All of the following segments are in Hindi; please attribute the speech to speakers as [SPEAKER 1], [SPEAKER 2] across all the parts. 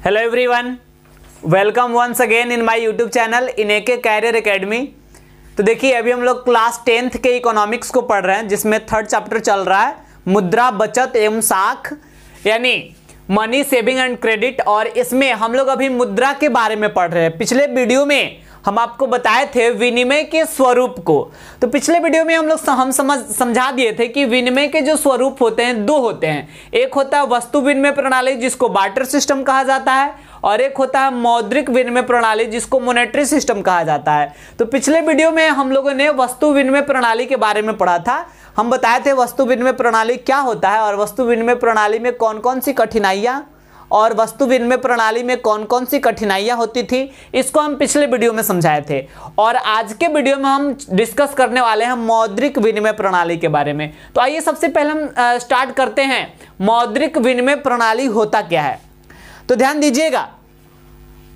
[SPEAKER 1] Hello everyone, welcome once again in my YouTube channel in AK career academy. तो देखिए अभी हम लोग क्लास 10th के इकोनॉमिक्स को पढ़ रहे हैं, जिसमें 3rd चैप्टर चल रहा है मुद्रा, बचत एवं साख, यानी मनी, सेविंग एंड क्रेडिट। और इसमें हम लोग अभी मुद्रा के बारे में पढ़ रहे हैं। पिछले वीडियो में हम आपको बताए थे विनिमय के स्वरूप को। तो पिछले वीडियो में हम लोग समझा दिए थे कि विनिमय के जो स्वरूप होते हैं दो होते हैं। एक होता है वस्तु विनिमय प्रणाली, जिसको बार्टर सिस्टम कहा जाता है, और एक होता है मौद्रिक विनिमय प्रणाली, जिसको मॉनेटरी सिस्टम कहा जाता है। तो पिछले वीडियो में हम लोगों ने वस्तु विनिमय प्रणाली के बारे में पढ़ा था। हम बताए थे वस्तु विनिमय प्रणाली क्या होता है और वस्तु विनिमय प्रणाली में कौन कौन सी कठिनाइयां और वस्तु विनिमय प्रणाली में कौन कौन सी कठिनाइयां होती थी, इसको हम पिछले वीडियो में समझाए थे। और आज के वीडियो में हम डिस्कस करने वाले हैं मौद्रिक विनिमय प्रणाली के बारे में। तो आइए सबसे पहले हम स्टार्ट करते हैं, मौद्रिक विनिमय प्रणाली होता क्या है। तो ध्यान दीजिएगा,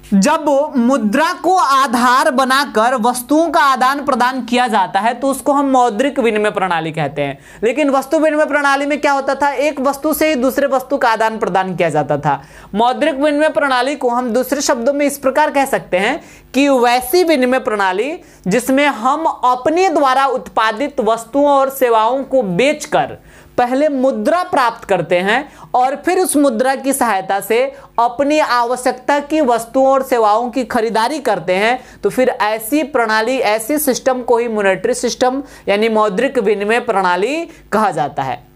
[SPEAKER 1] जब मुद्रा को आधार बनाकर वस्तुओं का आदान प्रदान किया जाता है तो उसको हम मौद्रिक विनिमय प्रणाली कहते हैं। लेकिन वस्तु विनिमय प्रणाली में क्या होता था, एक वस्तु से ही दूसरे वस्तु का आदान प्रदान किया जाता था। मौद्रिक विनिमय प्रणाली को हम दूसरे शब्दों में इस प्रकार कह सकते हैं कि वैसी विनिमय प्रणाली जिसमें हम अपने द्वारा उत्पादित वस्तुओं और सेवाओं को बेचकर पहले मुद्रा प्राप्त करते हैं और फिर उस मुद्रा की सहायता से अपनी आवश्यकता की वस्तुओं और सेवाओं की खरीदारी करते हैं। तो फिर ऐसी प्रणाली, ऐसी सिस्टम को ही मॉनेटरी सिस्टम यानी मौद्रिक विनिमय प्रणाली कहा जाता है।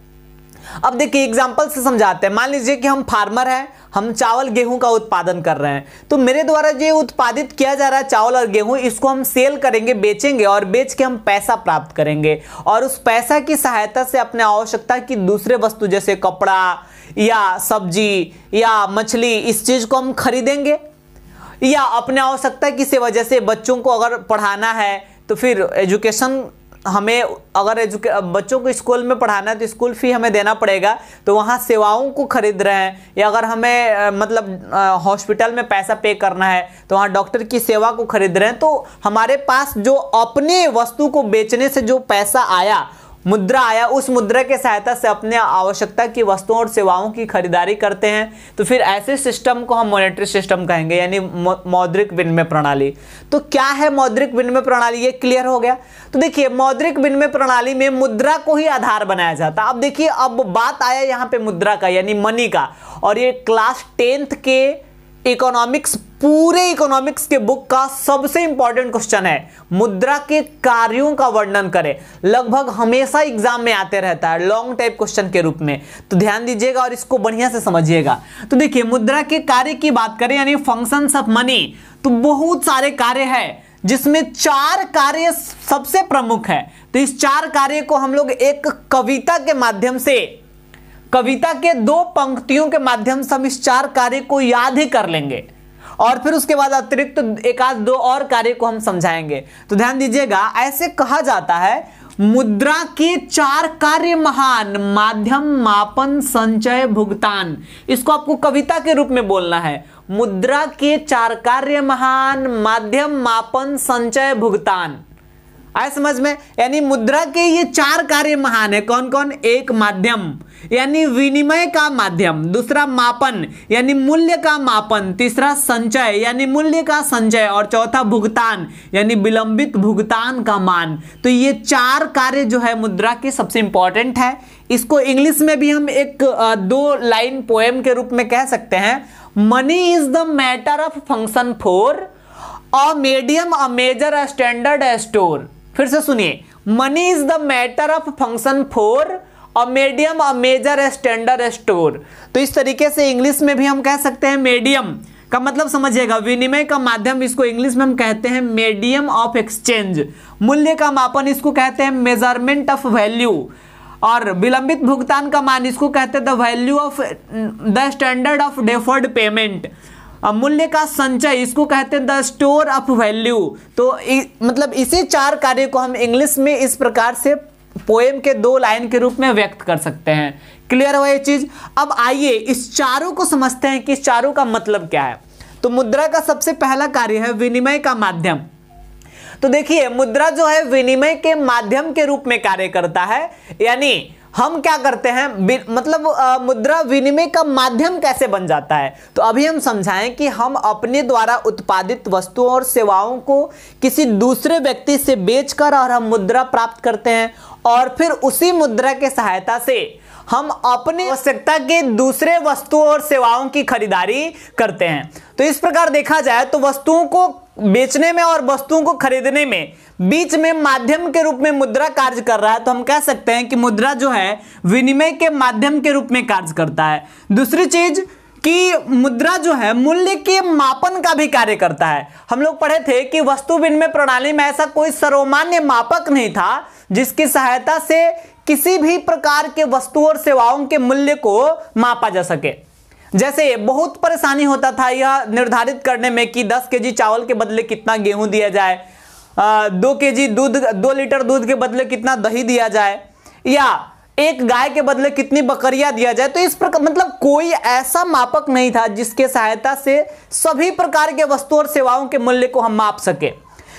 [SPEAKER 1] अब देखिए एग्जांपल से समझाते हैं। मान लीजिए कि हम फार्मर हैं, हम चावल गेहूं का उत्पादन कर रहे हैं। तो मेरे द्वारा जो उत्पादित किया जा रहा है चावल और गेहूं, इसको हम सेल करेंगे, बेचेंगे और बेच के हम पैसा प्राप्त करेंगे और उस पैसा की सहायता से अपने आवश्यकता की दूसरे वस्तु जैसे कपड़ा या सब्जी या मछली, इस चीज को हम खरीदेंगे या अपने आवश्यकता की सेवा, जैसे बच्चों को अगर पढ़ाना है तो फिर एजुकेशन हमें, अगर बच्चों को स्कूल में पढ़ाना है तो स्कूल फी हमें देना पड़ेगा, तो वहाँ सेवाओं को खरीद रहे हैं। या अगर हमें मतलब हॉस्पिटल में पैसा पे करना है तो वहाँ डॉक्टर की सेवा को खरीद रहे हैं। तो हमारे पास जो अपने वस्तु को बेचने से जो पैसा आया, मुद्रा आया, उस मुद्रा के सहायता से अपने आवश्यकता की वस्तुओं और सेवाओं की खरीदारी करते हैं। तो फिर ऐसे सिस्टम को हम मॉनेटरी सिस्टम कहेंगे, यानी मौद्रिक विनिमय प्रणाली। तो क्या है मौद्रिक विनिमय प्रणाली, ये क्लियर हो गया। तो देखिए मौद्रिक विनिमय प्रणाली में मुद्रा को ही आधार बनाया जाता है। अब देखिए, अब बात आया यहाँ पे मुद्रा का यानी मनी का, और ये क्लास 10th के इकोनॉमिक्स, पूरे इकोनॉमिक्स के बुक का सबसे इंपॉर्टेंट क्वेश्चन है। मुद्रा के कार्यों का वर्णन करें, लगभग हमेशा एग्जाम में आते रहता है लॉन्ग टाइप क्वेश्चन के रूप में। तो ध्यान दीजिएगा और इसको बढ़िया से समझिएगा। तो देखिए मुद्रा के कार्य की बात करें यानी फंक्शंस ऑफ मनी, तो बहुत सारे कार्य हैं जिसमें 4 कार्य सबसे प्रमुख है। तो इस 4 कार्य को हम लोग एक कविता के माध्यम से, कविता के 2 पंक्तियों के माध्यम से हम इस 4 कार्य को याद ही कर लेंगे और फिर उसके बाद अतिरिक्त तो एक आध 2 और कार्य को हम समझाएंगे। तो ध्यान दीजिएगा, ऐसे कहा जाता है मुद्रा के 4 कार्य महान, माध्यम, मापन, संचय, भुगतान। इसको आपको कविता के रूप में बोलना है। मुद्रा के 4 कार्य महान, माध्यम, मापन, संचय, भुगतान। आए समझ में? यानी मुद्रा के ये 4 कार्य महान है। कौन कौन? एक माध्यम यानी विनिमय का माध्यम, दूसरा मापन यानी मूल्य का मापन, तीसरा संचय यानी मूल्य का संचय, और चौथा भुगतान यानी विलंबित भुगतान का मान। तो ये 4 कार्य जो है मुद्रा के सबसे इंपॉर्टेंट है। इसको इंग्लिश में भी हम एक 2 लाइन पोएम के रूप में कह सकते हैं। Money is the matter of function for a medium, a measure, a standard, a store. फिर से सुनिए, money is the matter of function for a medium, a measure, a standard, a store. तो इस तरीके से इंग्लिश में भी हम कह सकते हैं मीडियम का मतलब समझिएगा, विनिमय का माध्यम, इसको इंग्लिश में हम कहते हैं मीडियम ऑफ एक्सचेंज। मूल्य का मापन, इसको कहते हैं मेजरमेंट ऑफ वैल्यू, और विलंबित भुगतान का मान, इसको कहते हैं the value of the standard of deferred payment. मूल्य का संचय, इसको कहते हैं द स्टोर ऑफ वैल्यू। तो मतलब इसी 4 कार्य को हम इंग्लिश में इस प्रकार से पोएम के 2 लाइन के रूप में व्यक्त कर सकते हैं। क्लियर हुआ ये चीज? अब आइए इस चारों को समझते हैं कि इस चारों का मतलब क्या है। तो मुद्रा का सबसे पहला कार्य है विनिमय का माध्यम। तो देखिए मुद्रा जो है विनिमय के माध्यम के रूप में कार्य करता है, यानी हम क्या करते हैं, मतलब मुद्रा विनिमय का माध्यम कैसे बन जाता है। तो अभी हम समझाएं कि हम अपने द्वारा उत्पादित वस्तुओं और सेवाओं को किसी दूसरे व्यक्ति से बेचकर और हम मुद्रा प्राप्त करते हैं और फिर उसी मुद्रा के सहायता से हम अपनी आवश्यकता के दूसरे वस्तुओं और सेवाओं की खरीदारी करते हैं। तो इस प्रकार देखा जाए तो वस्तुओं को बेचने में और वस्तुओं को खरीदने में बीच में माध्यम के रूप में मुद्रा कार्य कर रहा है। तो हम कह सकते हैं कि मुद्रा जो है विनिमय के माध्यम के रूप में कार्य करता है। दूसरी चीज कि मुद्रा जो है मूल्य के मापन का भी कार्य करता है। हम लोग पढ़े थे कि वस्तु विनिमय प्रणाली में ऐसा कोई सर्वमान्य मापक नहीं था जिसकी सहायता से किसी भी प्रकार के वस्तु और सेवाओं के मूल्य को मापा जा सके। जैसे बहुत परेशानी होता था यह निर्धारित करने में कि 10 केजी चावल के बदले कितना गेहूं दिया जाए, 2 केजी दूध, 2 लीटर दूध के बदले कितना दही दिया जाए, या एक गाय के बदले कितनी बकरियां दिया जाए। तो इस प्रकार मतलब कोई ऐसा मापक नहीं था जिसके सहायता से सभी प्रकार के वस्तु और सेवाओं के मूल्य को हम माप सके।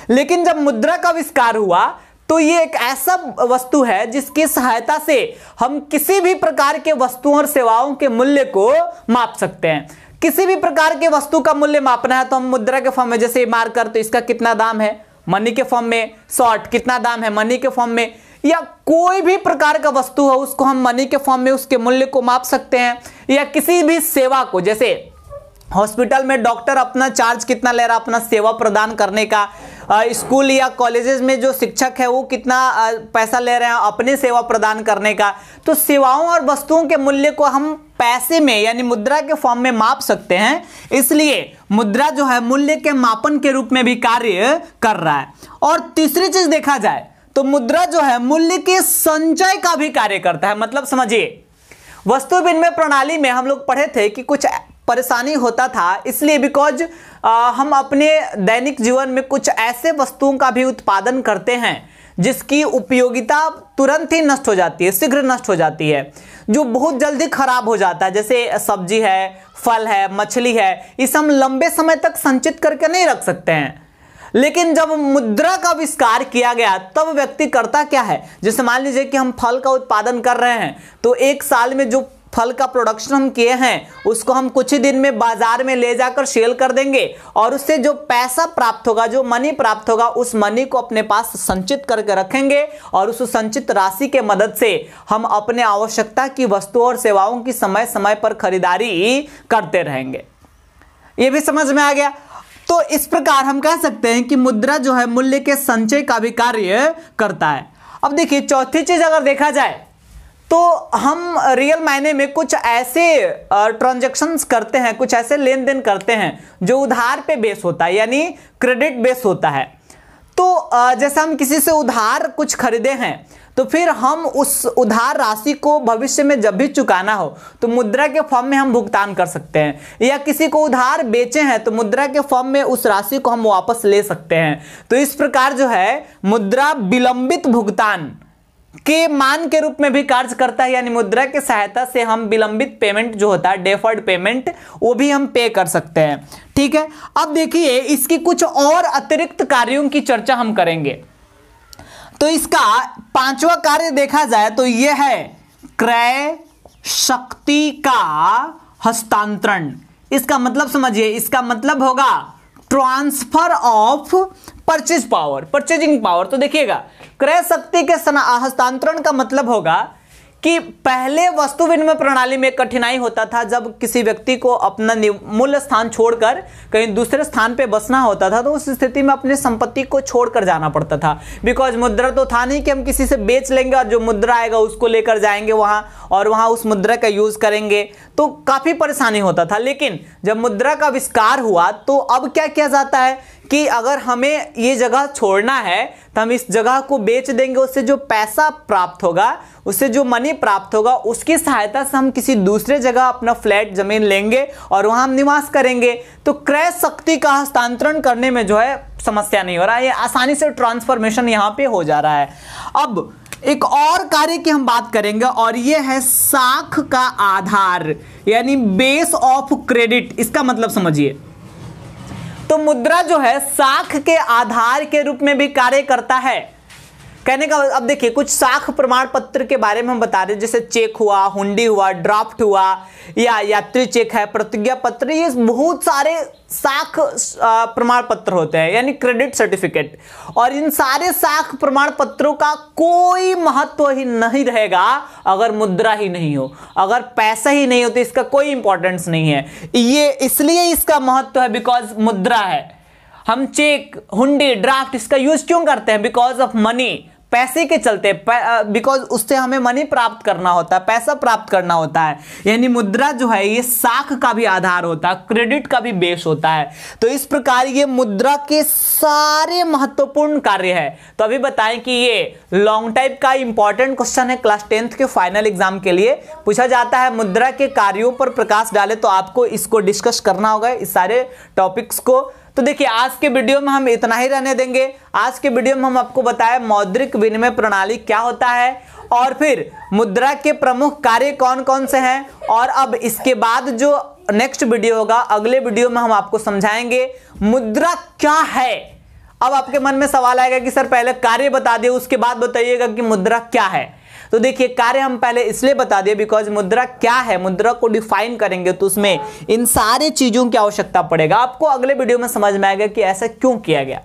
[SPEAKER 1] लेकिन जब मुद्रा का आविष्कार हुआ तो ये एक ऐसा वस्तु है जिसकी सहायता से हम किसी भी प्रकार के वस्तुओं और सेवाओं के मूल्य को माप सकते हैं। किसी भी प्रकार के वस्तु का मूल्य मापना है तो हम मुद्रा के फॉर्म में, जैसे मार्कर, तो इसका कितना दाम है, मनी के फॉर्म में, शॉर्ट कितना दाम है, मनी के फॉर्म में, या कोई भी प्रकार का वस्तु है उसको हम मनी के फॉर्म में उसके मूल्य को माप सकते हैं। या किसी भी सेवा को, जैसे हॉस्पिटल में डॉक्टर अपना चार्ज कितना ले रहा है अपना सेवा प्रदान करने का, स्कूल या कॉलेजेस में जो शिक्षक है वो कितना पैसा ले रहे हैं अपनी सेवा प्रदान करने का। तो सेवाओं और वस्तुओं के मूल्य को हम पैसे में यानी मुद्रा के फॉर्म में माप सकते हैं। इसलिए मुद्रा जो है मूल्य के मापन के रूप में भी कार्य कर रहा है। और तीसरी चीज देखा जाए तो मुद्रा जो है मूल्य के संचय का भी कार्य करता है। मतलब समझिए, वस्तु विनिमय प्रणाली में हम लोग पढ़े थे कि कुछ परेशानी होता था, इसलिए बिकॉज हम अपने दैनिक जीवन में कुछ ऐसे वस्तुओं का भी उत्पादन करते हैं जिसकी उपयोगिता तुरंत ही नष्ट हो जाती है, शीघ्र नष्ट हो जाती है, जो बहुत जल्दी खराब हो जाता है। जैसे सब्जी है, फल है, मछली है, इसे हम लंबे समय तक संचित करके नहीं रख सकते हैं। लेकिन जब मुद्रा का आविष्कार किया गया तब व्यक्ति करता क्या है, जैसे मान लीजिए कि हम फल का उत्पादन कर रहे हैं तो एक साल में जो फल का प्रोडक्शन हम किए हैं उसको हम कुछ ही दिन में बाजार में ले जाकर सेल कर देंगे और उससे जो पैसा प्राप्त होगा, जो मनी प्राप्त होगा, उस मनी को अपने पास संचित करके रखेंगे और उस संचित राशि के मदद से हम अपने आवश्यकता की वस्तुओं और सेवाओं की समय समय पर खरीदारी करते रहेंगे। ये भी समझ में आ गया। तो इस प्रकार हम कह सकते हैं कि मुद्रा जो है मूल्य के संचय का भी कार्य करता है। अब देखिए चौथी चीज अगर देखा जाए तो हम रियल मायने में कुछ ऐसे ट्रांजैक्शंस करते हैं, कुछ ऐसे लेन देन करते हैं जो उधार पे बेस होता है यानी क्रेडिट बेस होता है। तो जैसे हम किसी से उधार कुछ खरीदे हैं तो फिर हम उस उधार राशि को भविष्य में जब भी चुकाना हो तो मुद्रा के फॉर्म में हम भुगतान कर सकते हैं, या किसी को उधार बेचे हैं तो मुद्रा के फॉर्म में उस राशि को हम वापस ले सकते हैं। तो इस प्रकार जो है मुद्रा विलंबित भुगतान के मान के रूप में भी कार्य करता है, यानी मुद्रा की सहायता से हम विलंबित पेमेंट जो होता है, डेफर्ड पेमेंट, वो भी हम पे कर सकते हैं। ठीक है, अब देखिए इसकी कुछ और अतिरिक्त कार्यों की चर्चा हम करेंगे। तो इसका पांचवा कार्य देखा जाए तो यह है क्रय शक्ति का हस्तांतरण। इसका मतलब समझिए, इसका मतलब होगा transfer of purchase power, purchasing power. तो देखिएगा क्रय शक्ति के हस्तांतरण का मतलब होगा कि पहले वस्तु विनिमय प्रणाली में कठिनाई होता था जब किसी व्यक्ति को अपना मूल स्थान छोड़कर कहीं दूसरे स्थान पे बसना होता था, तो उस स्थिति में अपनी संपत्ति को छोड़कर जाना पड़ता था। बिकॉज मुद्रा तो था नहीं कि हम किसी से बेच लेंगे और जो मुद्रा आएगा उसको लेकर जाएंगे वहां और वहां उस मुद्रा का यूज करेंगे, तो काफी परेशानी होता था। लेकिन जब मुद्रा का आविष्कार हुआ तो अब क्या किया जाता है कि अगर हमें ये जगह छोड़ना है तो हम इस जगह को बेच देंगे, उससे जो पैसा प्राप्त होगा, उससे जो मनी प्राप्त होगा, उसकी सहायता से हम किसी दूसरे जगह अपना फ्लैट जमीन लेंगे और वहां हम निवास करेंगे। तो क्रय शक्ति का हस्तांतरण करने में जो है समस्या नहीं हो रहा है, ये आसानी से ट्रांसफॉर्मेशन यहां पे हो जा रहा है। अब एक और कार्य की हम बात करेंगे और ये है साख का आधार यानी बेस ऑफ क्रेडिट। इसका मतलब समझिए, तो मुद्रा जो है साख के आधार के रूप में भी कार्य करता है। कहने का अब देखिए, कुछ साख प्रमाण पत्र के बारे में हम बता रहे हैं, जैसे चेक हुआ, हुंडी हुआ, ड्राफ्ट हुआ, या यात्री चेक है, प्रतिज्ञा पत्र, ये बहुत सारे साख प्रमाण पत्र होते हैं, यानी क्रेडिट सर्टिफिकेट। और इन सारे साख प्रमाण पत्रों का कोई महत्व ही नहीं रहेगा अगर मुद्रा ही नहीं हो, अगर पैसा ही नहीं हो तो इसका कोई इंपॉर्टेंस नहीं है। ये इसलिए इसका महत्व है बिकॉज मुद्रा है। हम चेक, हुंडी, ड्राफ्ट इसका यूज क्यों करते हैं? बिकॉज ऑफ मनी, पैसे के चलते, बिकॉज उससे हमें मनी प्राप्त करना होता है, पैसा प्राप्त करना होता है। यानी मुद्रा जो है ये साख का भी आधार होता है, क्रेडिट का भी बेस होता है। तो इस प्रकार ये मुद्रा के सारे महत्वपूर्ण कार्य है। तो अभी बताएं कि ये लॉन्ग टाइप का इंपॉर्टेंट क्वेश्चन है, क्लास 10th के फाइनल एग्जाम के लिए पूछा जाता है। मुद्रा के कार्यों पर प्रकाश डाले, तो आपको इसको डिस्कस करना होगा, इस सारे टॉपिक्स को। तो देखिए, आज के वीडियो में हम इतना ही रहने देंगे। आज के वीडियो में हम आपको बताएं मौद्रिक विनिमय प्रणाली क्या होता है, और फिर मुद्रा के प्रमुख कार्य कौन कौन से हैं। और अब इसके बाद जो नेक्स्ट वीडियो होगा, अगले वीडियो में हम आपको समझाएंगे मुद्रा क्या है। अब आपके मन में सवाल आएगा कि सर पहले कार्य बता दिए, उसके बाद बताइएगा कि मुद्रा क्या है। तो देखिए, कार्य हम पहले इसलिए बता दिए बिकॉज मुद्रा क्या है, मुद्रा को डिफाइन करेंगे तो उसमें इन सारे चीजों की आवश्यकता पड़ेगा। आपको अगले वीडियो में समझ में आएगा कि ऐसा क्यों किया गया।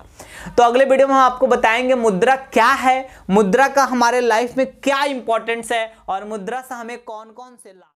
[SPEAKER 1] तो अगले वीडियो में हम आपको बताएंगे मुद्रा क्या है, मुद्रा का हमारे लाइफ में क्या इंपॉर्टेंस है, और मुद्रा से हमें कौन कौन से लाभ